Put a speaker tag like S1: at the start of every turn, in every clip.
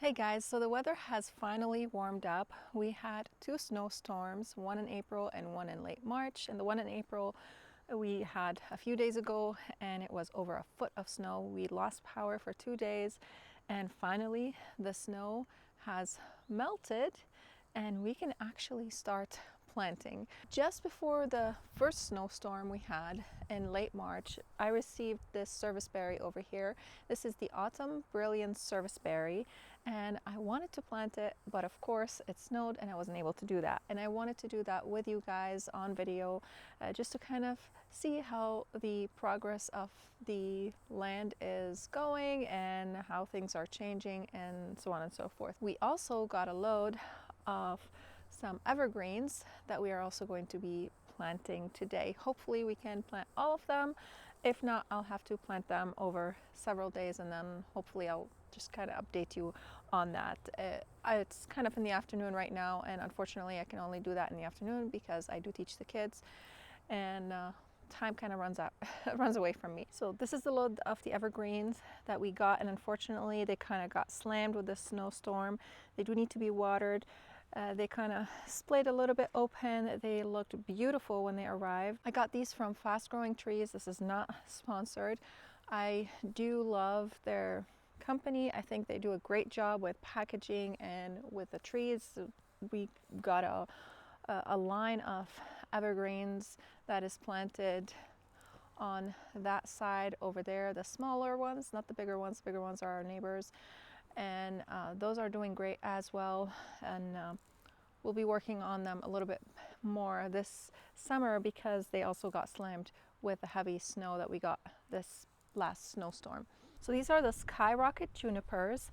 S1: Hey guys, so the weather has finally warmed up. We had two snowstorms, one in April and one in late March. And the one in April we had a few days ago and it was over a foot of snow. We lost power for 2 days and finally the snow has melted and we can actually start planting. Just before the first snowstorm we had in late March, I received this serviceberry over here. This is the Autumn Brilliant Serviceberry and I wanted to plant it, but of course it snowed and I wasn't able to do that. And I wanted to do that with you guys on video just to kind of see how the progress of the land is going and how things are changing and so on and so forth. We also got a load of some evergreens that we are also going to be planting today. Hopefully we can plant all of them. If not, I'll have to plant them over several days and then hopefully I'll just kind of update you on that. It's kind of in the afternoon right now and unfortunately I can only do that in the afternoon because I do teach the kids and time kind of runs away from me. So this is the load of the evergreens that we got and unfortunately they kind of got slammed with the snowstorm. They do need to be watered. They kind of splayed a little bit open. They looked beautiful when they arrived. I got these from Fast Growing Trees. This is not sponsored. I do love their company. I think they do a great job with packaging and with the trees. We got a line of evergreens that is planted on that side over there, the smaller ones, not the bigger ones. The bigger ones are our neighbors and those are doing great as well, and we'll be working on them a little bit more this summer because they also got slammed with the heavy snow that we got this last snowstorm. So these are the skyrocket junipers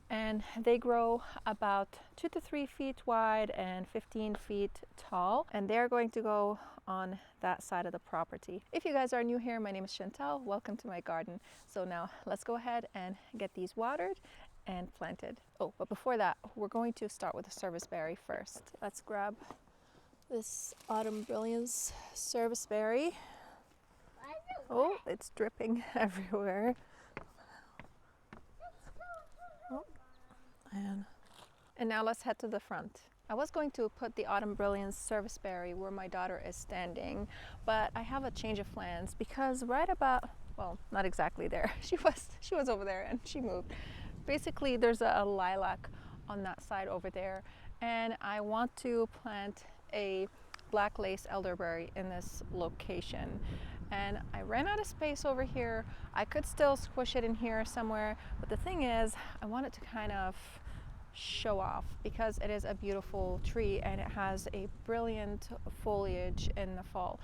S1: and they grow about 2 to 3 feet wide and 15 feet tall, and they're going to go on that side of the property. If you guys are new here, my name is Chantal. Welcome to my garden. So now let's go ahead and get these watered and planted. Oh, but before that, we're going to start with the serviceberry first. Let's grab this Autumn Brilliance serviceberry. Oh, it's dripping everywhere. Oh, and now let's head to the front. I was going to put the Autumn Brilliance serviceberry where my daughter is standing, but I have a change of plans because right about, well, not exactly there. She was over there and she moved. Basically, there's a lilac on that side over there, and I want to plant a black lace elderberry in this location. And I ran out of space over here. I could still squish it in here somewhere, but the thing is, I want it to kind of show off because it is a beautiful tree and it has a brilliant foliage in the fall.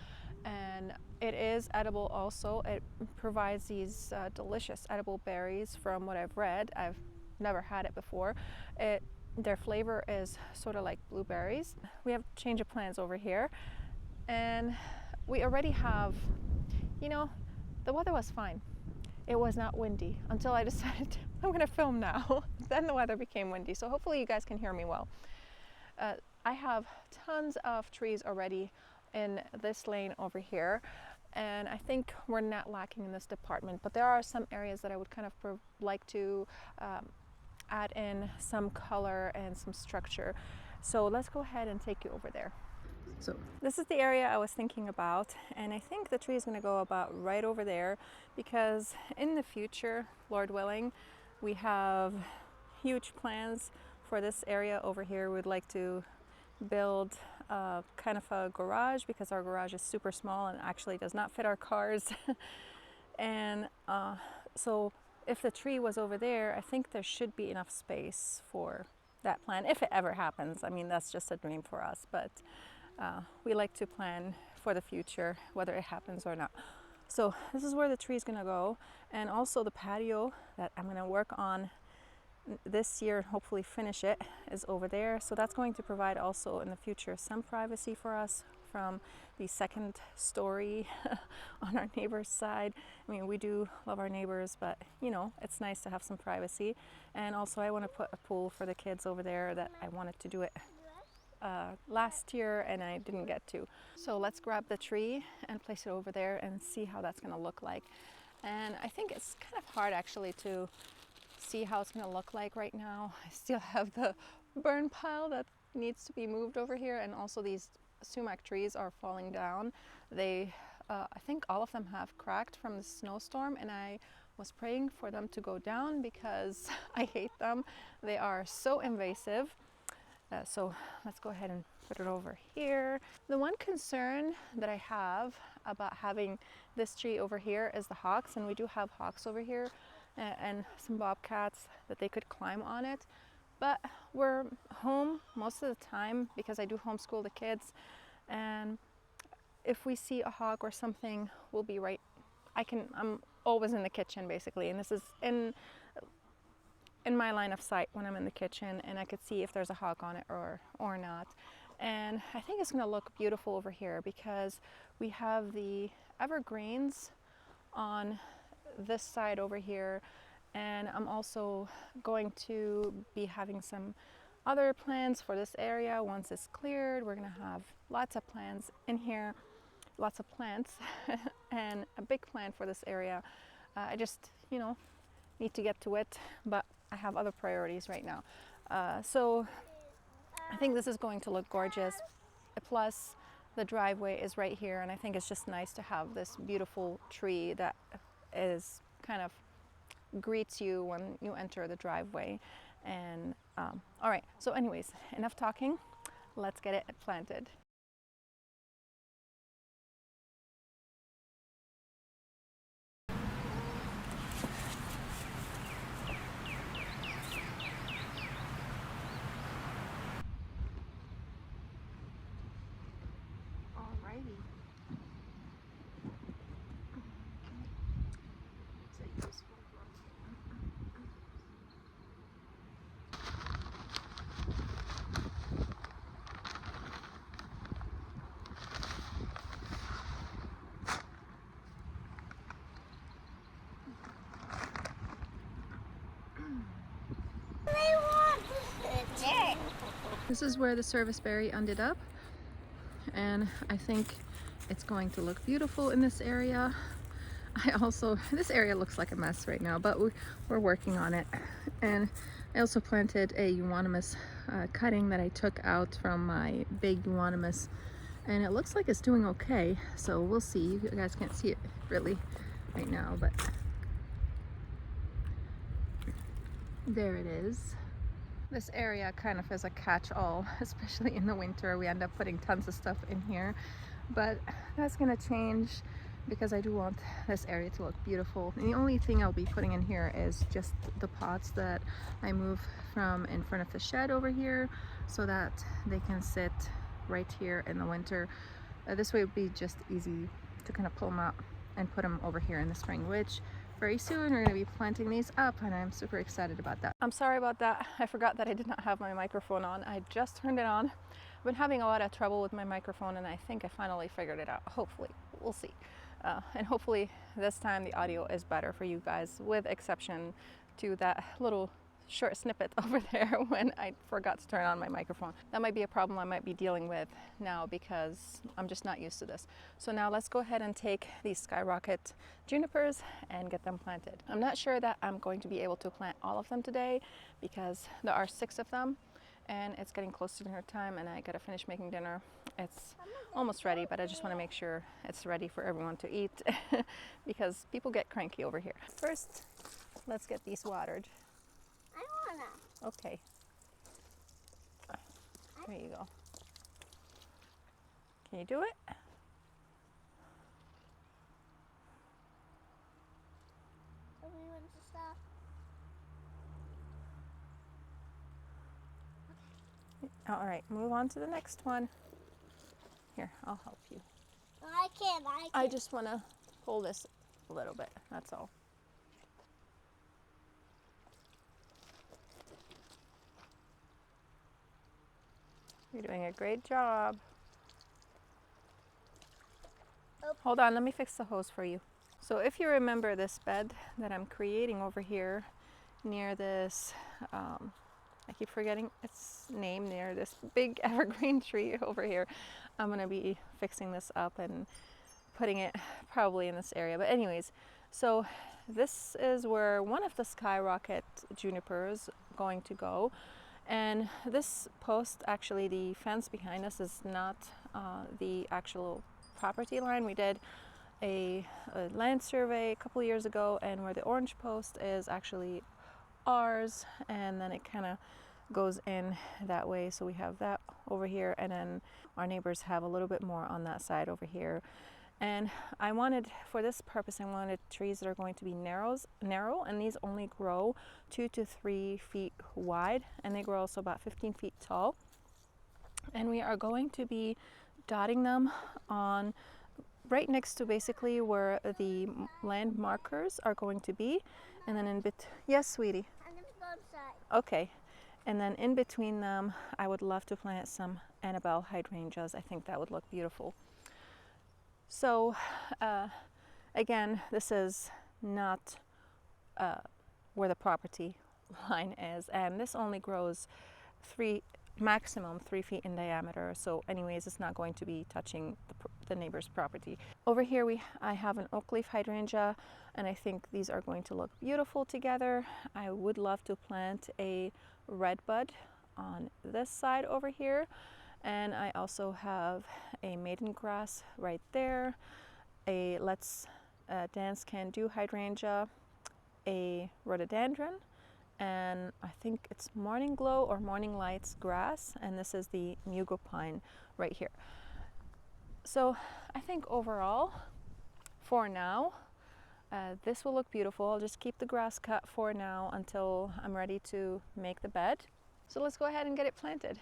S1: And it is edible also. It provides these delicious edible berries from what I've read. I've never had it before. Their flavor is sort of like blueberries. We have change of plans over here and we already have, you know, the weather was fine. It was not windy until I decided I'm going to film now. Then the weather became windy, so hopefully you guys can hear me well. I have tons of trees already in this lane over here, and I think we're not lacking in this department, but there are some areas that I would kind of like to add in some color and some structure. So let's go ahead and take you over there. So this is the area I was thinking about, and I think the tree is going to go about right over there because in the future, Lord willing, we have huge plans for this area over here. We'd like to build kind of a garage because our garage is super small and actually does not fit our cars. And so if the tree was over there, I think there should be enough space for that plan if it ever happens. I mean, that's just a dream for us, but we like to plan for the future, whether it happens or not. So this is where the tree is going to go, and also the patio that I'm going to work on this year and hopefully finish it is over there. So that's going to provide also in the future some privacy for us from the second story on our neighbor's side. I mean, we do love our neighbors, but you know, it's nice to have some privacy. And also I want to put a pool for the kids over there that I wanted to do it last year and I didn't get to. So let's grab the tree and place it over there and see how that's going to look like. And I think it's kind of hard actually to see how it's gonna look like right now. I still have the burn pile that needs to be moved over here, and also these sumac trees are falling down. They, I think all of them have cracked from the snowstorm, and I was praying for them to go down because I hate them. They are so invasive. So let's go ahead and put it over here. The one concern that I have about having this tree over here is the hawks, and we do have hawks over here and some bobcats that they could climb on it. But we're home most of the time because I do homeschool the kids, and if we see a hawk or something, we'll be right. I'm always in the kitchen basically, and this is in my line of sight when I'm in the kitchen, and I could see if there's a hawk on it or not. And I think it's going to look beautiful over here because we have the evergreens on this side over here, and I'm also going to be having some other plants for this area. Once it's cleared, we're going to have lots of plants in here, lots of plants and a big plant for this area. I just, need to get to it, but I have other priorities right now. So I think this is going to look gorgeous. Plus the driveway is right here, and I think it's just nice to have this beautiful tree that is kind of greets you when you enter the driveway. And all right, so anyways, enough talking. Let's get it planted. This is where the serviceberry ended up, and I think it's going to look beautiful in this area. This area looks like a mess right now, but we're working on it. And I also planted a euonymus cutting that I took out from my big euonymus, and it looks like it's doing okay. So we'll see. You guys can't see it really right now, but there it is. This area kind of is a catch-all, especially in the winter. We end up putting tons of stuff in here, but that's gonna change because I do want this area to look beautiful. And the only thing I'll be putting in here is just the pots that I move from in front of the shed over here so that they can sit right here in the winter. This way it would be just easy to kind of pull them out and put them over here in the spring, which very soon we're going to be planting these up, and I'm super excited about that. I'm sorry about that. I forgot that I did not have my microphone on. I just turned it on. I've been having a lot of trouble with my microphone, and I think I finally figured it out. Hopefully, we'll see. And hopefully this time the audio is better for you guys, with exception to that little short snippet over there when I forgot to turn on my microphone. That might be a problem I might be dealing with now because I'm just not used to this. So now let's go ahead and take these skyrocket junipers and get them planted. I'm not sure that I'm going to be able to plant all of them today because there are 6 of them, and it's getting close to dinner time, and I gotta finish making dinner. It's almost ready, but I just want to make sure it's ready for everyone to eat because people get cranky over here. First, let's get these watered. Okay. There you go. Can you do it?
S2: Tell me when to stop.
S1: All right, move on to the next one. Here, I'll help you.
S2: I can't.
S1: I just want to pull this a little bit, that's all. You're doing a great job.
S2: Oh.
S1: Hold on, let me fix the hose for you. So if you remember this bed that I'm creating over here near this, I keep forgetting its name, near this big evergreen tree over here, I'm gonna be fixing this up and putting it probably in this area. But anyways, so this is where one of the skyrocket junipers going to go. And this post, actually the fence behind us, is not the actual property line. We did a land survey a couple years ago, and where the orange post is actually ours, and then it kind of goes in that way. So we have that over here, and then our neighbors have a little bit more on that side over here. And I wanted, for this purpose, I wanted trees that are going to be narrow, and these only grow 2 to 3 feet wide, and they grow also about 15 feet tall. And we are going to be dotting them on right next to basically where the land markers are going to be. And then in yes, sweetie?
S2: I'm gonna go inside.
S1: Okay. And then in between them, I would love to plant some Annabelle hydrangeas. I think that would look beautiful. So again, this is not where the property line is, and this only grows maximum 3 feet in diameter. So anyways, it's not going to be touching the neighbor's property. Over here I have an oak leaf hydrangea, and I think these are going to look beautiful together. I would love to plant a red bud on this side over here. And I also have a maiden grass right there, a Let's Dance Can Do hydrangea, a rhododendron, and I think it's Morning Glow or Morning Lights grass, and this is the Mugo pine right here. So I think overall, for now, this will look beautiful. I'll just keep the grass cut for now until I'm ready to make the bed. So let's go ahead and get it planted.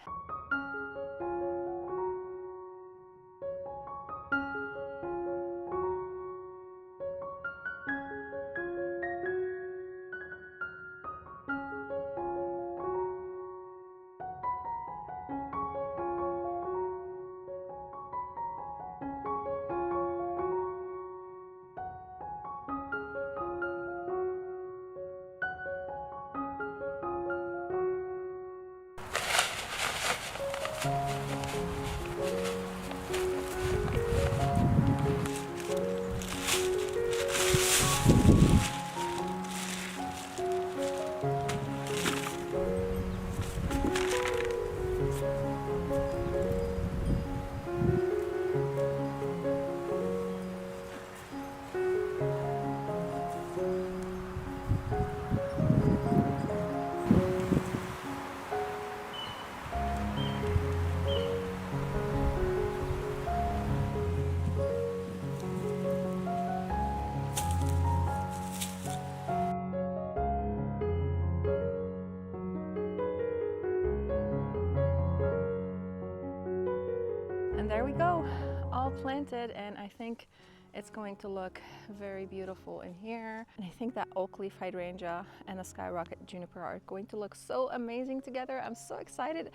S1: And there we go, all planted, and I think it's going to look very beautiful in here. And I think that oak leaf hydrangea and the skyrocket juniper are going to look so amazing together. I'm so excited.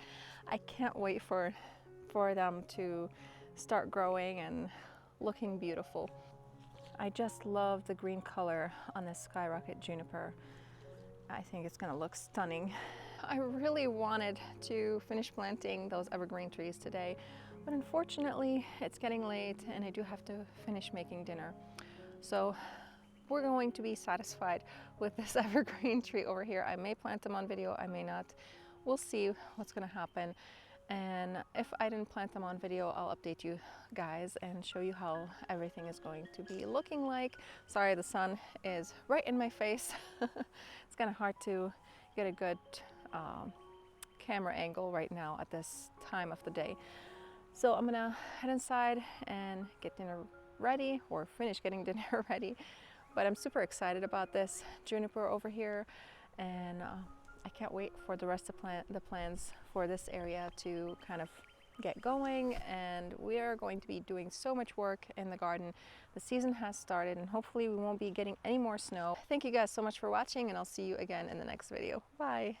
S1: I can't wait for them to start growing and looking beautiful. I just love the green color on this skyrocket juniper. I think it's gonna look stunning. I really wanted to finish planting those evergreen trees today, but unfortunately it's getting late and I do have to finish making dinner. So we're going to be satisfied with this evergreen tree over here. I may plant them on video, I may not. We'll see what's gonna happen. And if I didn't plant them on video, I'll update you guys and show you how everything is going to be looking like. Sorry, the sun is right in my face. It's kind of hard to get a good camera angle right now at this time of the day. So I'm gonna head inside and get dinner ready, or finish getting dinner ready. But I'm super excited about this juniper over here, and I can't wait for the rest of the plans for this area to kind of get going. And we are going to be doing so much work in the garden. The season has started, and hopefully we won't be getting any more snow. Thank you guys so much for watching, and I'll see you again in the next video. Bye.